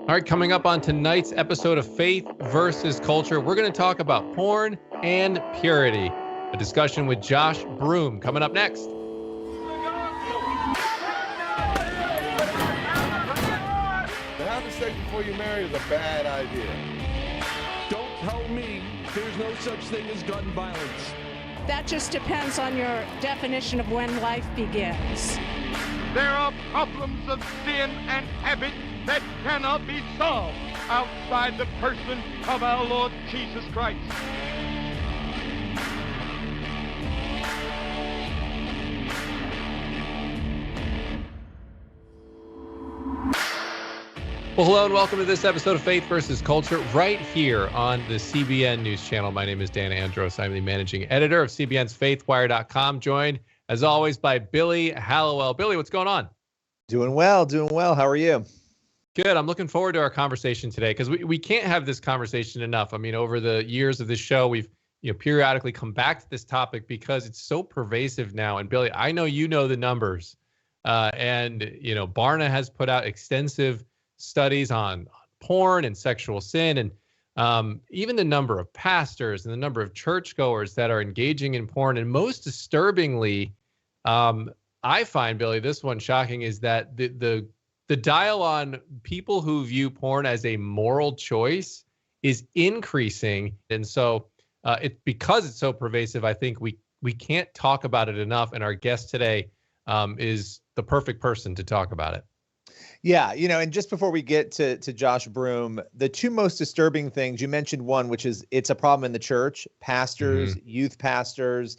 All right, coming up on tonight's episode of Faith versus Culture, we're going to talk about porn and purity. A discussion with Josh Broome coming up next. To have sex before you marry is a bad idea. Don't tell me there's no such thing as gun violence. That just depends on your definition of when life begins. There are problems of sin and habit that cannot be solved outside the person of our Lord Jesus Christ. Well, hello and welcome to this episode of Faith versus Culture right here on the CBN News Channel. My name is Dan Andros. I'm the managing editor of CBN's FaithWire.com, joined as always by Billy Hallowell. Billy, what's going on? Doing well. How are you? Good. I'm looking forward to our conversation today because we can't have this conversation enough. I mean, over the years of this show, we've periodically come back to this topic because it's so pervasive now. And Billy, I know you know the numbers, and Barna has put out extensive studies on porn and sexual sin, and even the number of pastors and the number of churchgoers that are engaging in porn. And most disturbingly, I find, Billy, this one shocking, is that the dial on people who view porn as a moral choice is increasing. And so because it's so pervasive, I think we can't talk about it enough. And our guest today is the perfect person to talk about it. Yeah, and just before we get to Josh Broome, the two most disturbing things, you mentioned one, which is it's a problem in the church, pastors, youth pastors,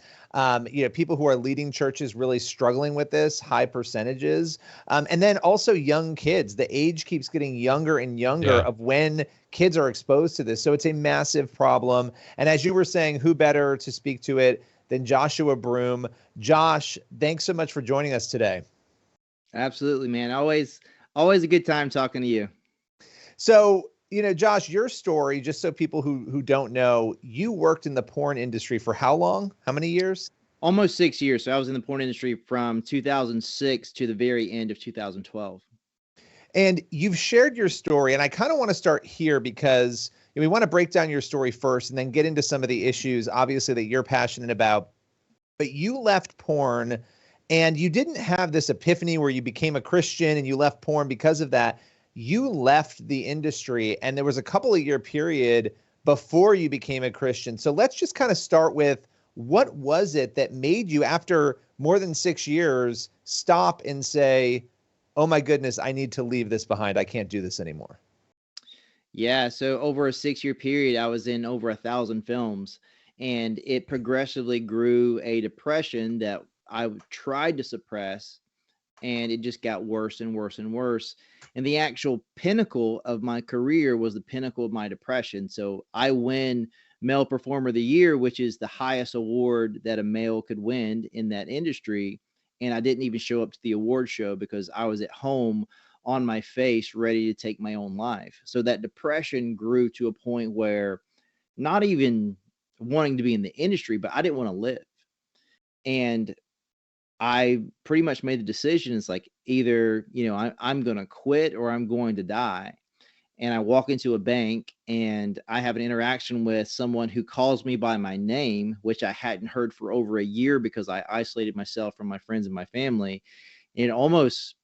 people who are leading churches really struggling with this, high percentages. And then also young kids. The age keeps getting younger and younger of when kids are exposed to this. So it's a massive problem. And as you were saying, who better to speak to it than Joshua Broome? Josh, thanks so much for joining us today. Absolutely, man. Always a good time talking to you. So, Josh, your story, just so people who don't know, you worked in the porn industry for how long? How many years? Almost 6 years. So I was in the porn industry from 2006 to the very end of 2012. And you've shared your story, and I kind of want to start here because we want to break down your story first and then get into some of the issues, obviously, that you're passionate about. But you left porn, and you didn't have this epiphany where you became a Christian and you left porn because of that. You left the industry, and there was a couple of year period before you became a Christian. So let's just kind of start with, what was it that made you, after more than 6 years, stop and say, oh my goodness, I need to leave this behind. I can't do this anymore. Yeah. So over a 6 year period, I was in over 1,000 films, and it progressively grew a depression that I tried to suppress, and it just got worse and worse and worse. And the actual pinnacle of my career was the pinnacle of my depression. So I win Male Performer of the Year, which is the highest award that a male could win in that industry. And I didn't even show up to the award show because I was at home on my face, ready to take my own life. So that depression grew to a point where, not even wanting to be in the industry, but I didn't want to live. And I pretty much made the decision. It's like, either, I'm going to quit or I'm going to die. And I walk into a bank and I have an interaction with someone who calls me by my name, which I hadn't heard for over a year because I isolated myself from my friends and my family. And it almost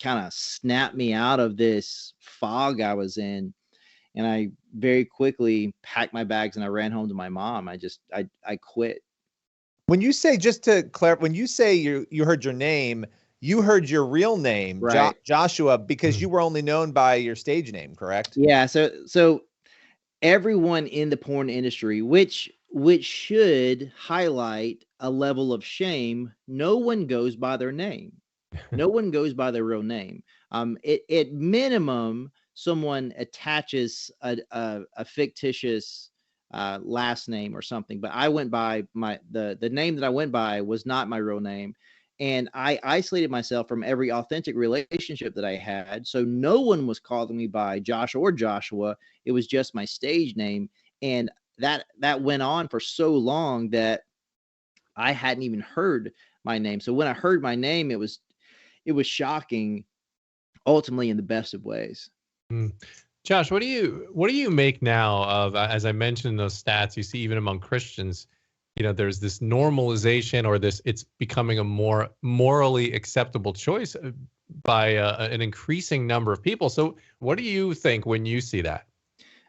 kind of snapped me out of this fog I was in. And I very quickly packed my bags and I ran home to my mom. I quit. When you say, just to clarify, when you say you heard your name, you heard your real name, right? Joshua, because you were only known by your stage name, correct? Yeah. So everyone in the porn industry, which should highlight a level of shame, no one goes by their name. No one goes by their real name. At minimum, someone attaches a fictitious last name or something, but I went by the name that I went by was not my real name. And I isolated myself from every authentic relationship that I had. So no one was calling me by Josh or Joshua. It was just my stage name. And that went on for so long that I hadn't even heard my name. So when I heard my name, it was shocking, ultimately in the best of ways. Mm. Josh, what do you make now of as I mentioned those stats you see even among Christians, there's this normalization or this it's becoming a more morally acceptable choice by an increasing number of people. So what do you think when you see that?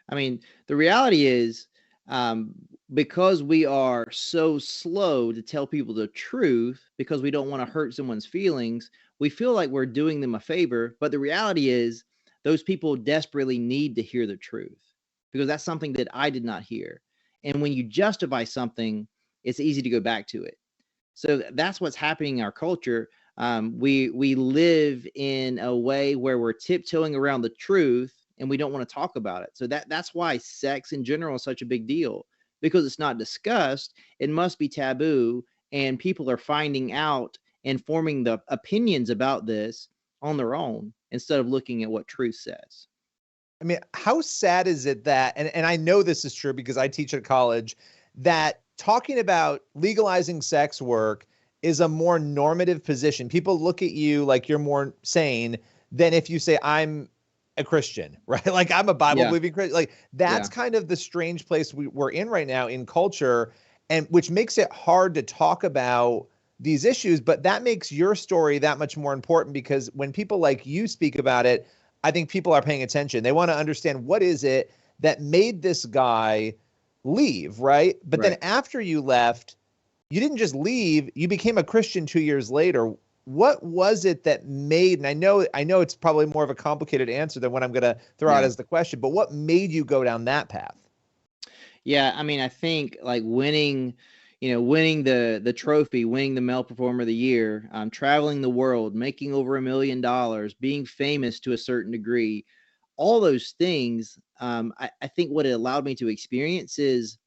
I mean, the reality is, um, because we are so slow to tell people the truth because we don't want to hurt someone's feelings, we feel like we're doing them a favor. But the reality is, those people desperately need to hear the truth because that's something that I did not hear. And when you justify something, it's easy to go back to it. So that's what's happening in our culture. We live in a way where we're tiptoeing around the truth and we don't want to talk about it. So that's why sex in general is such a big deal, because it's not discussed. It must be taboo, and people are finding out and forming the opinions about this on their own instead of looking at what truth says. I mean, how sad is it that, and I know this is true because I teach at college, that talking about legalizing sex work is a more normative position. People look at you like you're more sane than if you say, I'm a Christian, right? Like I'm a Bible believing Christian. Like that's kind of the strange place we're in right now in culture, and which makes it hard to talk about these issues. But that makes your story that much more important because when people like you speak about it, I think people are paying attention. They want to understand what is it that made this guy leave, right? But then after you left, you didn't just leave, you became a Christian 2 years later. What was it that made, and I know it's probably more of a complicated answer than what I'm going to throw out as the question, but what made you go down that path? Yeah, I mean, I think like winning the trophy, winning the male performer of the year, traveling the world, making over $1 million, being famous to a certain degree, all those things, I think what it allowed me to experience is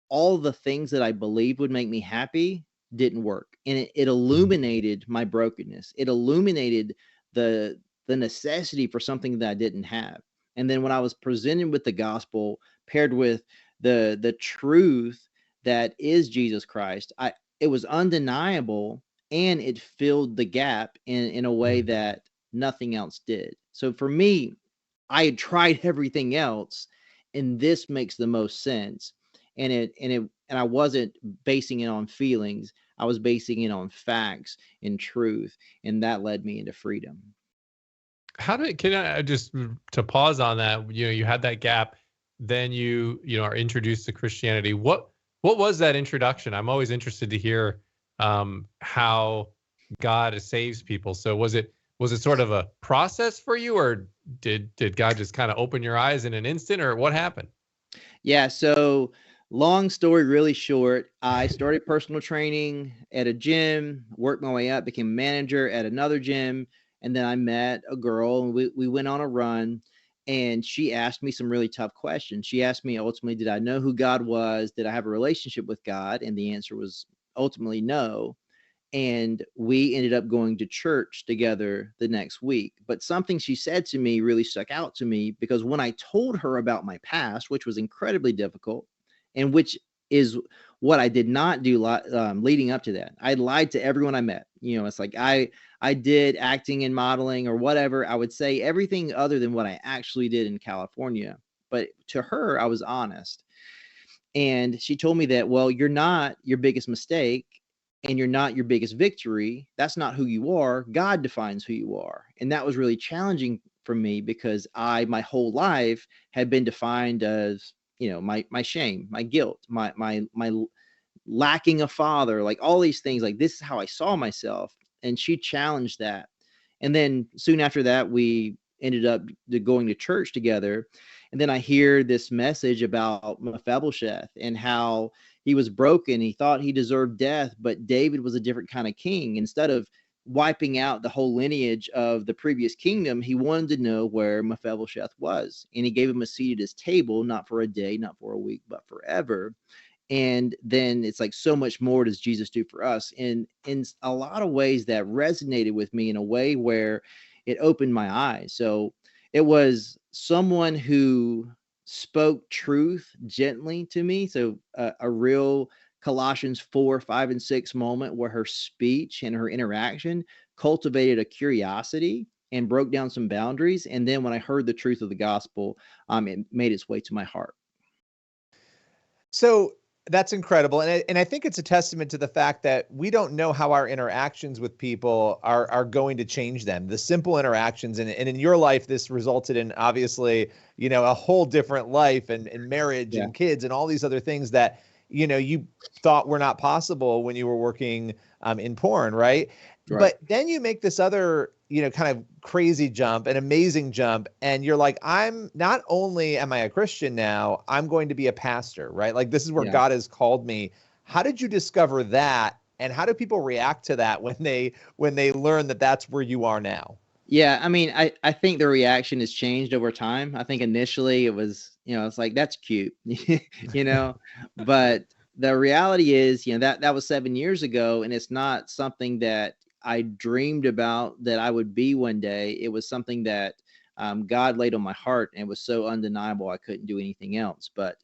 all the things that I believed would make me happy didn't work. And it illuminated my brokenness. It illuminated the necessity for something that I didn't have. And then when I was presented with the gospel paired with the truth that is Jesus Christ, it was undeniable, and it filled the gap in a way that nothing else did. So for me, I had tried everything else, and this makes the most sense. And I wasn't basing it on feelings. I was basing it on facts and truth, and that led me into freedom. Can I just to pause on that? You had that gap, then you are introduced to Christianity. What was that introduction? I'm always interested to hear how God saves people. So was it sort of a process for you, or did God just kind of open your eyes in an instant, or what happened? Yeah, so long story really short, I started personal training at a gym, worked my way up, became a manager at another gym, and then I met a girl and we went on a run, and she asked me some really tough questions. She asked me ultimately, did I know who God was? Did I have a relationship with God? And the answer was ultimately no. And we ended up going to church together the next week. But something she said to me really stuck out to me, because when I told her about my past, which was incredibly difficult, and which is what I did not do leading up to that, I lied to everyone I met. It's like I did acting and modeling or whatever. I would say everything other than what I actually did in California. But to her, I was honest. And she told me that, well, you're not your biggest mistake, and you're not your biggest victory. That's not who you are. God defines who you are. And that was really challenging for me, because my whole life had been defined as, my shame, my guilt, my lacking a father, like all these things. Like, this is how I saw myself. And she challenged that. And then soon after that, we ended up going to church together. And then I hear this message about Mephibosheth and how he was broken. He thought he deserved death, but David was a different kind of king. Instead of wiping out the whole lineage of the previous kingdom, he wanted to know where Mephibosheth was. And he gave him a seat at his table, not for a day, not for a week, but forever. And then it's like, so much more does Jesus do for us. And in a lot of ways that resonated with me in a way where it opened my eyes. So it was someone who spoke truth gently to me. So a real Colossians 4, 5, and 6 moment where her speech and her interaction cultivated a curiosity and broke down some boundaries. And then when I heard the truth of the gospel, it made its way to my heart. So that's incredible. And I think it's a testament to the fact that we don't know how our interactions with people are going to change them. The simple interactions. And in your life, this resulted in obviously, a whole different life and marriage and kids and all these other things that, you thought were not possible when you were working in porn, right? But then you make this other, kind of crazy jump, an amazing jump. And you're like, I'm not only am I a Christian now, I'm going to be a pastor, right? Like this is where God has called me. How did you discover that? And how do people react to that when they learn that that's where you are now? Yeah, I mean, I think the reaction has changed over time. I think initially it was, it's like, that's cute, but the reality is, that was 7 years ago, and it's not something that I dreamed about that I would be one day. It was something that God laid on my heart, and it was so undeniable I couldn't do anything else. But,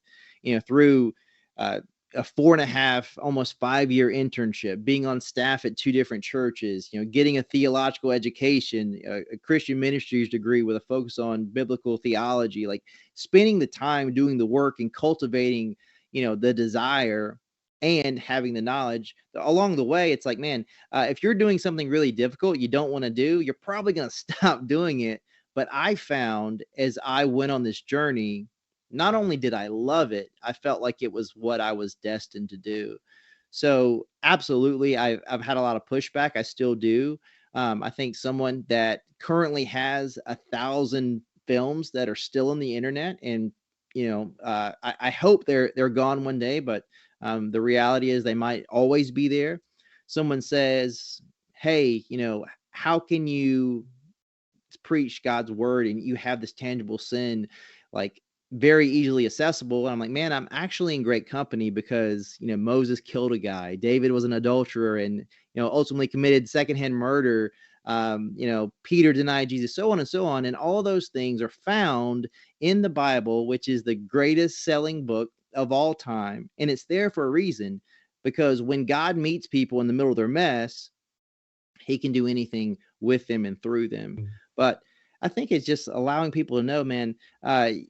through a 4.5, almost 5-year internship, being on staff at 2 different churches, getting a theological education, a Christian ministries degree with a focus on biblical theology, like spending the time doing the work and cultivating, the desire and having the knowledge along the way. It's like, man, if you're doing something really difficult you don't want to do, you're probably going to stop doing it. But I found as I went on this journey, not only did I love it, I felt like it was what I was destined to do. So absolutely, I've had a lot of pushback. I still do. I think someone that currently has 1,000 films that are still on the internet, and I hope they're gone one day, but the reality is they might always be there. Someone says, hey, how can you preach God's word and you have this tangible sin, like very easily accessible? And I'm like, man, I'm actually in great company, because, Moses killed a guy. David was an adulterer and, ultimately committed secondhand murder. Peter denied Jesus, so on and so on. And all those things are found in the Bible, which is the greatest selling book of all time. And it's there for a reason, because when God meets people in the middle of their mess, he can do anything with them and through them. But I think it's just allowing people to know, man,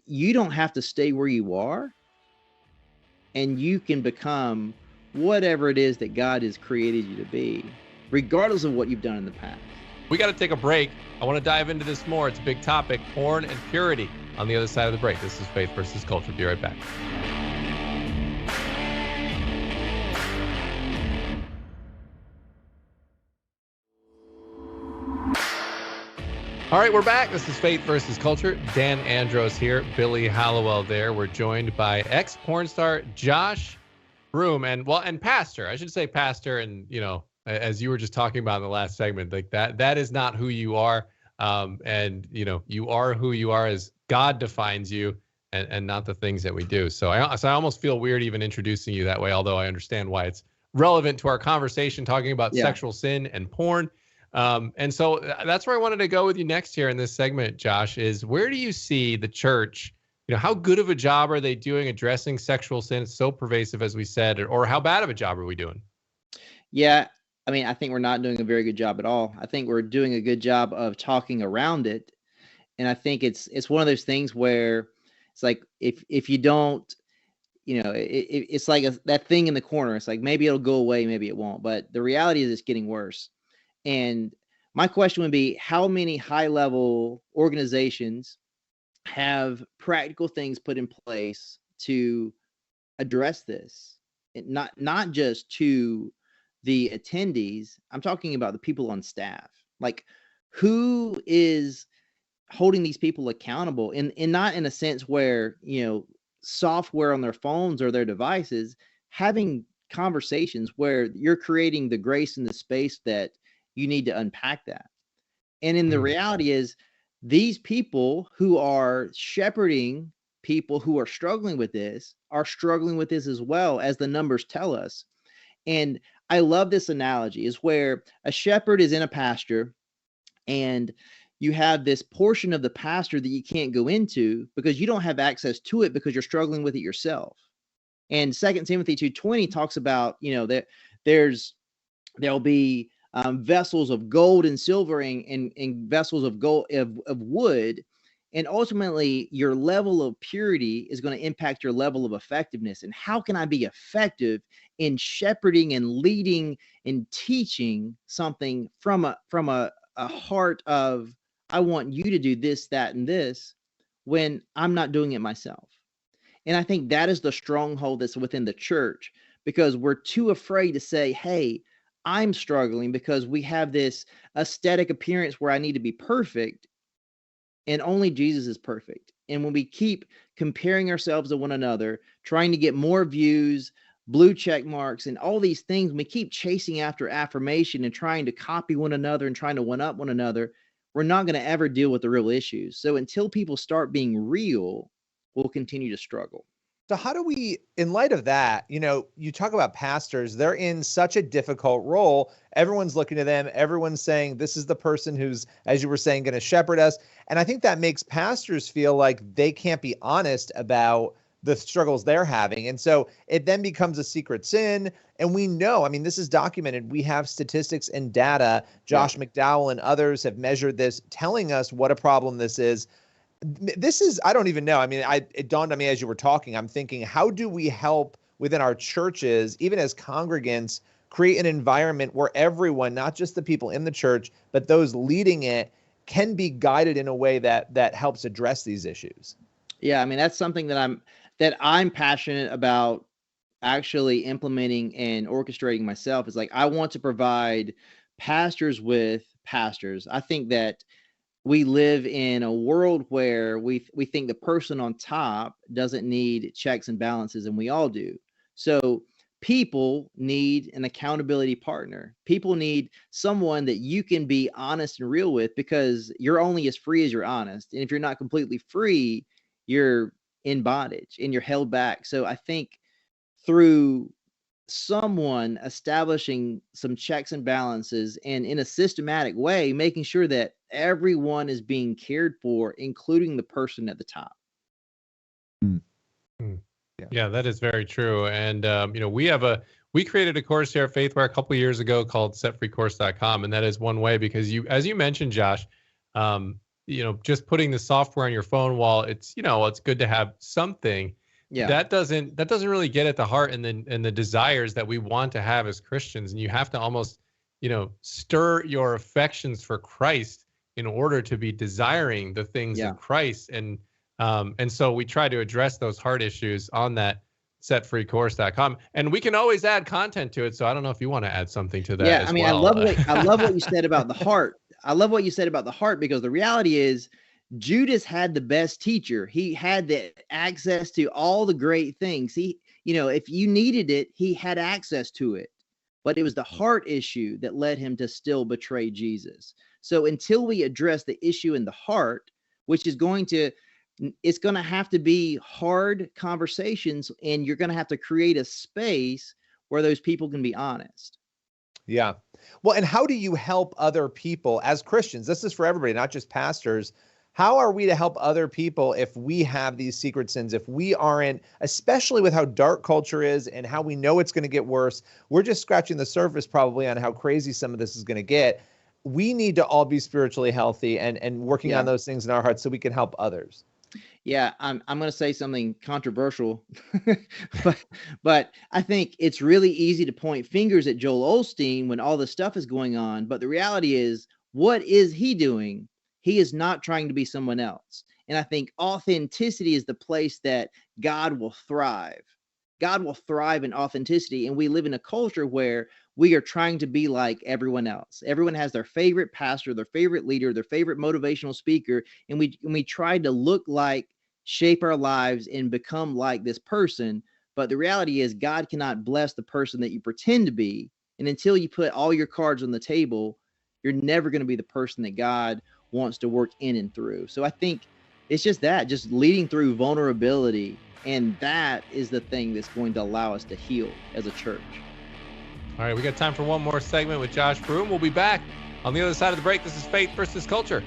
you don't have to stay where you are, and you can become whatever it is that God has created you to be, regardless of what you've done in the past. We got to take a break. I want to dive into this more. It's a big topic, porn and purity. On the other side of the break, this is Faith versus Culture. Be right back. All right, we're back. This is Faith versus Culture. Dan Andros here, Billy Hallowell there. We're joined by ex-porn star Josh Broome, and pastor. I should say pastor, and as you were just talking about in the last segment, like that is not who you are. And you are who you are as God defines you, and not the things that we do. So I almost feel weird even introducing you that way, although I understand why it's relevant to our conversation talking about sexual sin and porn. And so that's where I wanted to go with you next here in this segment, Josh, is where do you see the church, how good of a job are they doing addressing sexual sin? It's so pervasive, as we said, or how bad of a job are we doing? Yeah. I mean, I think we're not doing a very good job at all. I think we're doing a good job of talking around it. And I think it's one of those things where it's like, if you don't, it's like that thing in the corner. It's like, maybe it'll go away, maybe it won't. But the reality is it's getting worse. And my question would be, how many high-level organizations have practical things put in place to address this? Not just to the attendees. I'm talking about the people on staff. Like, who is holding these people accountable? And not in a sense where, software on their phones or their devices, having conversations where you're creating the grace and the space that you need to unpack that. And in the reality is, these people who are shepherding people who are struggling with this as well, as the numbers tell us. And I love this analogy, is where a shepherd is in a pasture, and you have this portion of the pasture that you can't go into because you don't have access to it because you're struggling with it yourself. And 2 Timothy 2:20 talks about, that there'll be vessels of gold and silver and vessels of gold of wood. And ultimately, your level of purity is going to impact your level of effectiveness. And how can I be effective in shepherding and leading and teaching something from a heart of, I want you to do this, that, and this, when I'm not doing it myself? And I think that is the stronghold that's within the church, because we're too afraid to say, hey, I'm struggling because we have this aesthetic appearance where I need to be perfect. And only Jesus is perfect. And when we keep comparing ourselves to one another, trying to get more views, blue check marks, and all these things, we keep chasing after affirmation and trying to copy one another and trying to one up one another, we're not going to ever deal with the real issues. So until people start being real, we'll continue to struggle. So how do we, in light of that, you talk about pastors, they're in such a difficult role. Everyone's looking to them. Everyone's saying, this is the person who's, as you were saying, going to shepherd us. And I think that makes pastors feel like they can't be honest about the struggles they're having. And so it then becomes a secret sin. And we know, I mean, this is documented. We have statistics and data. Josh McDowell and others have measured this, telling us what a problem this is. This is, I don't even know. I mean, it dawned on me as you were talking. I'm thinking, how do we help within our churches, even as congregants, create an environment where everyone, not just the people in the church, but those leading it, can be guided in a way that helps address these issues? Yeah, I mean, that's something that I'm passionate about actually implementing and orchestrating myself. Is like, I want to provide pastors with pastors. I think that we live in a world where we think the person on top doesn't need checks and balances, and we all do. So people need an accountability partner. People need someone that you can be honest and real with, because you're only as free as you're honest. And if you're not completely free, you're in bondage and you're held back. So I think through someone establishing some checks and balances, and in a systematic way, making sure that everyone is being cared for, including the person at the top. Yeah, that is very true. And, we created a course here at Faithware a couple of years ago called setfreecourse.com. And that is one way, because as you mentioned, Josh, just putting the software on your phone, while it's good to have something, that doesn't really get at the heart and the desires that we want to have as Christians. And you have to almost, stir your affections for Christ in order to be desiring the things of Christ. And so we try to address those heart issues on that setfreecourse.com, and we can always add content to it. So I don't know if you want to add something to that. Yeah, I mean, I love what you said about the heart. I love what you said about the heart, because the reality is Judas had the best teacher. He had the access to all the great things. He, if you needed it, he had access to it. But it was the heart issue that led him to still betray Jesus. So until we address the issue in the heart, which is it's going to have to be hard conversations, and you're going to have to create a space where those people can be honest. Yeah. Well, and how do you help other people as Christians? This is for everybody, not just pastors. How are we to help other people if we have these secret sins, if we aren't, especially with how dark culture is and how we know it's going to get worse? We're just scratching the surface probably on how crazy some of this is going to get. We need to all be spiritually healthy and working on those things in our hearts so we can help others. Yeah, I'm going to say something controversial, but I think it's really easy to point fingers at Joel Osteen when all this stuff is going on. But the reality is, what is he doing? He is not trying to be someone else. And I think authenticity is the place that God will thrive. God will thrive in authenticity. And we live in a culture where we are trying to be like everyone else. Everyone has their favorite pastor, their favorite leader, their favorite motivational speaker. And we try to look like, shape our lives, and become like this person. But the reality is, God cannot bless the person that you pretend to be. And until you put all your cards on the table, you're never going to be the person that God wants to work in and through. So I think it's just leading through vulnerability. And that is the thing that's going to allow us to heal as a church. All right, we got time for one more segment with Josh Broome. We'll be back on the other side of the break. This is Faith versus Culture.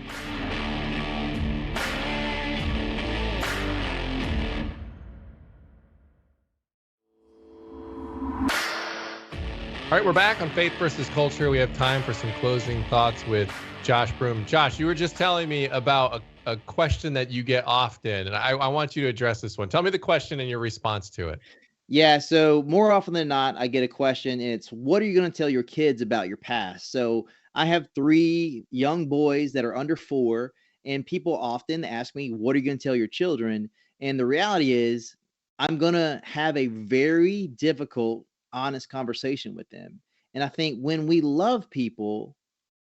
All right, we're back on Faith versus Culture. We have time for some closing thoughts with Josh Broome. Josh, you were just telling me about a question that you get often, and I want you to address this one. Tell me the question and your response to it. Yeah, so more often than not, I get a question. It's, what are you going to tell your kids about your past? So I have 3 young boys that are under 4, and people often ask me, what are you going to tell your children? And the reality is, I'm going to have a very difficult, honest conversation with them. And I think when we love people,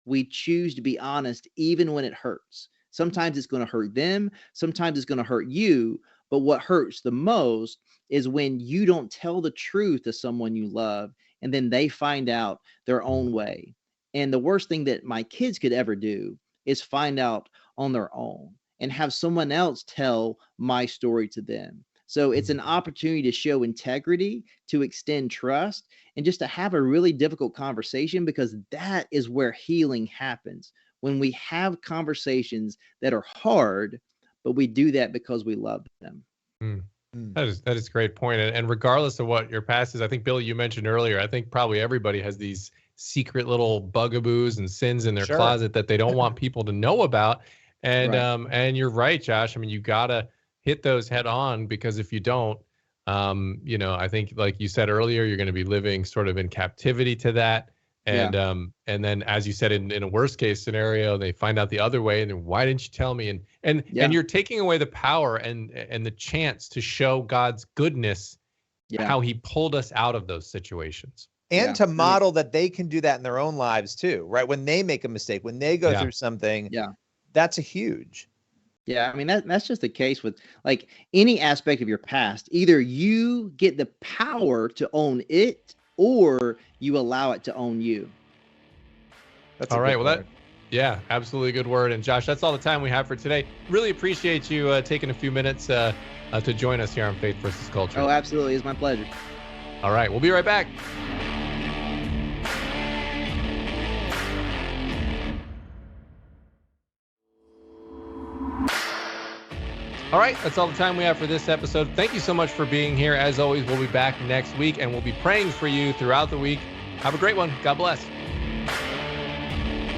we choose to be honest, even when it hurts. Sometimes it's going to hurt them. Sometimes it's going to hurt you. But what hurts the most is when you don't tell the truth to someone you love, and then they find out their own way. And the worst thing that my kids could ever do is find out on their own and have someone else tell my story to them. So it's an opportunity to show integrity, to extend trust, and just to have a really difficult conversation, because that is where healing happens. When we have conversations that are hard, but we do that because we love them. That is a great point. And regardless of what your past is, I think, Billy, you mentioned earlier, I think probably everybody has these secret little bugaboos and sins in their closet that they don't want people to know about. And and you're right, Josh. I mean, you gotta hit those head on, because if you don't, I think, like you said earlier, you're going to be living sort of in captivity to that. And and then, as you said, in a worst case scenario, they find out the other way, and then, why didn't you tell me? And you're taking away the power and the chance to show God's goodness, how he pulled us out of those situations. And to model that they can do that in their own lives too, right? When they make a mistake, when they go through something, that's a huge. Yeah, I mean, that's just the case with like any aspect of your past. Either you get the power to own it, or you allow it to own you. That's all right. Well, absolutely good word. And Josh, that's all the time we have for today. Really appreciate you taking a few minutes to join us here on Faith versus Culture. Oh, absolutely. It's my pleasure. All right. We'll be right back. All right, that's all the time we have for this episode. Thank you so much for being here. As always, we'll be back next week, and we'll be praying for you throughout the week. Have a great one. God bless.